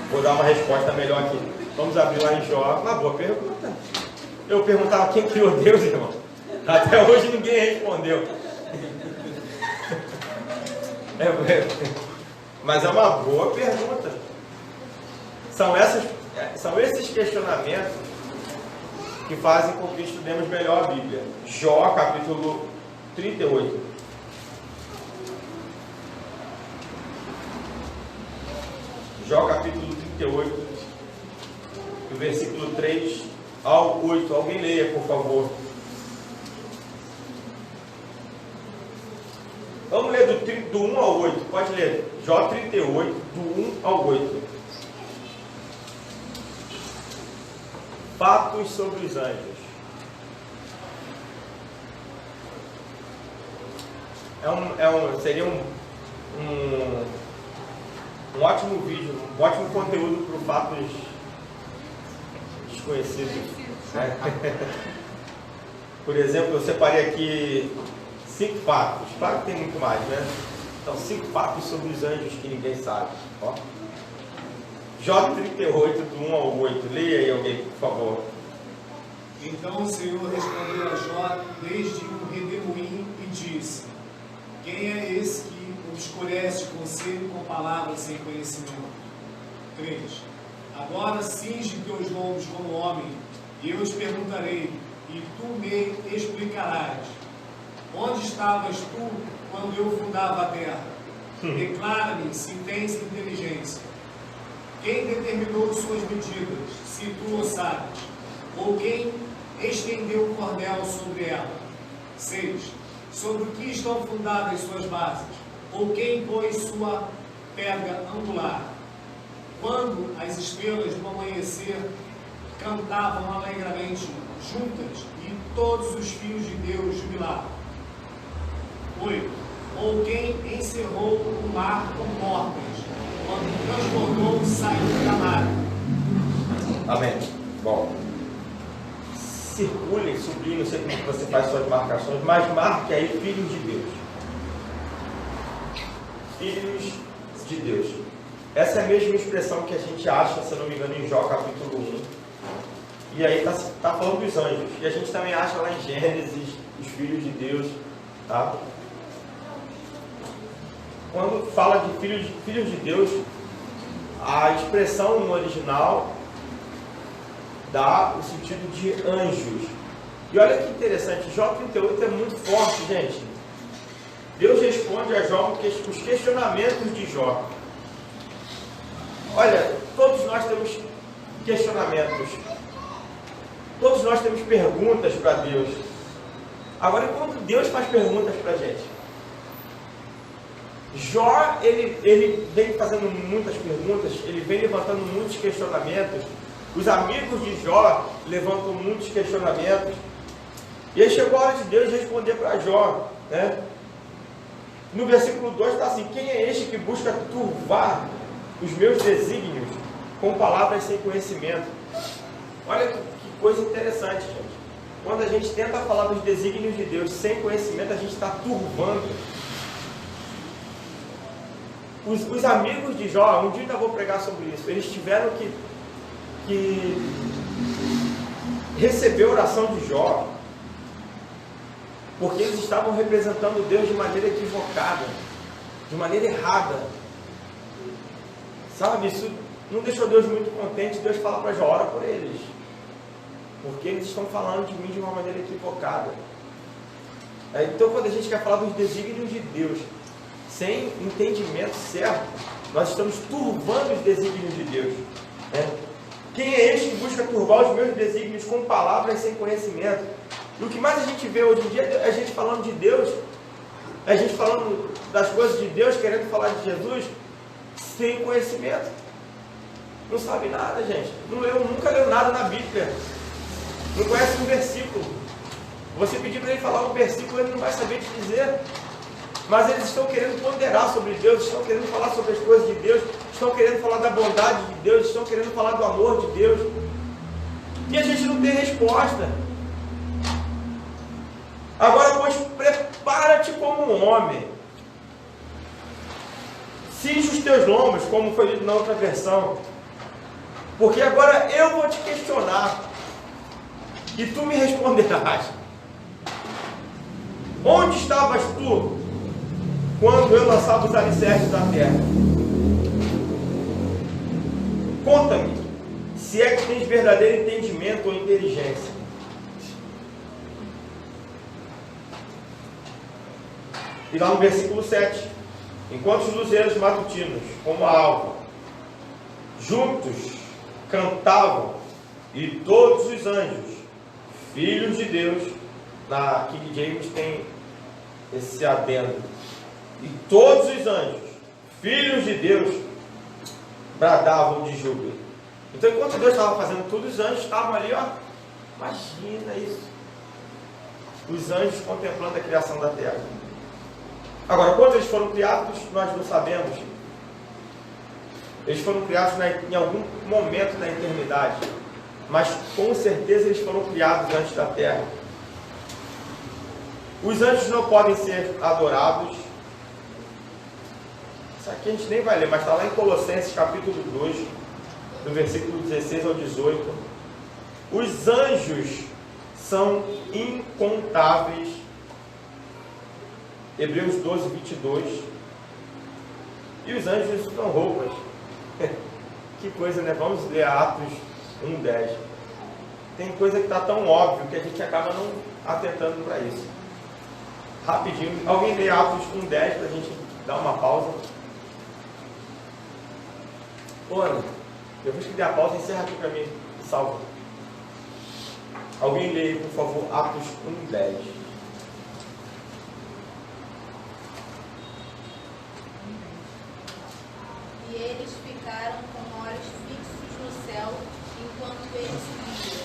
Vou dar uma resposta melhor aqui. Vamos abrir lá em Jó. Uma boa pergunta. Eu perguntava quem criou Deus, irmão. Até hoje ninguém respondeu. Mas é uma boa pergunta. São esses questionamentos que fazem com que estudemos melhor a Bíblia. Jó, capítulo 38. Jó, capítulo 38, do versículo 3 ao 8. Alguém leia, por favor. Vamos ler do 1 ao 8. Pode ler. Jó 38, do 1 ao 8. Fatos sobre os anjos. Seria um ótimo vídeo, um ótimo conteúdo para o fatos desconhecidos. Por exemplo, eu separei aqui 5 fatos. Claro que tem muito mais, né? Então, 5 fatos sobre os anjos que ninguém sabe. Ó. Jó 38, do 1 ao 8. Leia aí alguém, por favor. Então o Senhor respondeu a Jó desde um redemoinho e disse: quem é esse que obscurece o conselho com palavras sem conhecimento? 3. Agora cinge teus lombos como homem, e eu te perguntarei, e tu me explicarás. Onde estavas tu quando eu fundava a terra? Declara-me se tens inteligência. Quem determinou suas medidas, se tu o sabes? Ou quem estendeu o cordel sobre ela? 6. Sobre o que estão fundadas suas bases? Ou quem pôs sua pedra angular? Quando as estrelas do amanhecer cantavam alegremente juntas e todos os filhos de Deus jubilavam? 8. Ou quem encerrou o mar com portas, quando transbordou saindo da mar? Amém. Bom, circule, sublinhe, não sei como você faz suas marcações, mas marque aí filhos de Deus. Filhos de Deus. Essa é a mesma expressão que a gente acha, se não me engano, em Jó capítulo 1. E aí está falando dos anjos. E a gente também acha lá em Gênesis os filhos de Deus. Tá? Quando fala de filhos de Deus, a expressão no original dá o sentido de anjos. E olha que interessante, Jó 38 é muito forte, gente. Deus responde a Jó os questionamentos de Jó. Olha, todos nós temos questionamentos. Todos nós temos perguntas para Deus. Agora, quando Deus faz perguntas para a gente? Jó, ele vem fazendo muitas perguntas, ele vem levantando muitos questionamentos. Os amigos de Jó levantam muitos questionamentos. E aí chegou a hora de Deus responder para Jó, né? No versículo 2 está assim: quem é este que busca turvar os meus desígnios com palavras sem conhecimento? Olha que coisa interessante, gente. Quando a gente tenta falar dos desígnios de Deus sem conhecimento, a gente está turvando. Os amigos de Jó, um dia ainda vou pregar sobre isso, eles tiveram que receber a oração de Jó, porque eles estavam representando Deus de maneira equivocada, de maneira errada. Sabe, isso não deixou Deus muito contente. Deus fala para Jó: ora por eles, porque eles estão falando de mim de uma maneira equivocada. Então, quando a gente quer falar dos desígnios de Deus sem entendimento certo, nós estamos turvando os desígnios de Deus. Quem é este que busca turvar os meus desígnios com palavras sem conhecimento? E o que mais a gente vê hoje em dia é a gente falando de Deus, a gente falando das coisas de Deus, querendo falar de Jesus, sem conhecimento. Não sabe nada, gente. Nunca leu nada na Bíblia. Não conhece um versículo. Você pedir para ele falar um versículo, ele não vai saber te dizer. Mas eles estão querendo ponderar sobre Deus, estão querendo falar sobre as coisas de Deus, estão querendo falar da bondade de Deus, estão querendo falar do amor de Deus. E a gente não tem resposta. Agora, pois, prepara-te como um homem. Cinge os teus lombos, como foi dito na outra versão. Porque agora eu vou te questionar. E tu me responderás. Onde estavas tu quando eu lançava os alicerces da terra? Conta-me, se é que tens verdadeiro entendimento ou inteligência. E lá no versículo 7, enquanto os luzeiros matutinos, como a alva, juntos cantavam, e todos os anjos, filhos de Deus, na King James tem esse adendo, e todos os anjos, filhos de Deus, bradavam de júbilo. Então, enquanto Deus estava fazendo tudo, os anjos estavam ali, ó, imagina isso, os anjos contemplando a criação da terra. Agora, quando eles foram criados, nós não sabemos. Eles foram criados em algum momento da eternidade, mas com certeza eles foram criados antes da terra. Os anjos não podem ser adorados. Isso aqui a gente nem vai ler, mas está lá em Colossenses capítulo 2, do versículo 16 ao 18. Os anjos são incontáveis. Hebreus 12, 22. E os anjos usam roupas. Que coisa, né? Vamos ler Atos 1, 10. Tem coisa que está tão óbvio que a gente acaba não atentando para isso. Rapidinho, alguém lê Atos 1, 10 para a gente dar uma pausa. Ô, Ana, depois que der a pausa, encerra aqui para mim, salva. Alguém lê aí, por favor, Atos 1, 10. E eles ficaram com olhos fixos no céu, enquanto ele subia.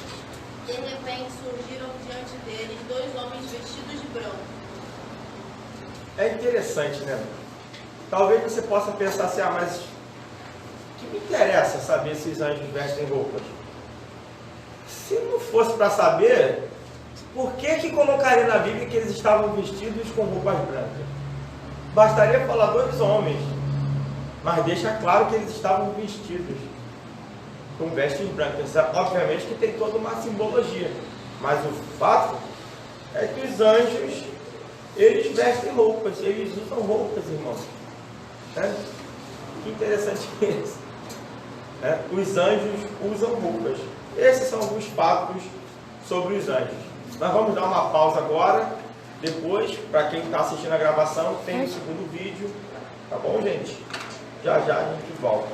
De repente surgiram diante deles 2 homens vestidos de branco. É interessante, né? Talvez você possa pensar assim, mas que me interessa saber se os anjos vestem roupas? Se não fosse para saber, por que colocaria na Bíblia que eles estavam vestidos com roupas brancas? Bastaria falar 2 homens, mas deixa claro que eles estavam vestidos com vestes brancas. Obviamente que tem toda uma simbologia, mas o fato é que os anjos, eles vestem roupas, eles usam roupas, irmãos. Que interessante isso. Os anjos usam roupas. Esses são alguns fatos sobre os anjos. Nós vamos dar uma pausa agora. Depois, para quem está assistindo a gravação, tem o segundo vídeo. Tá bom, gente? Já já a gente volta.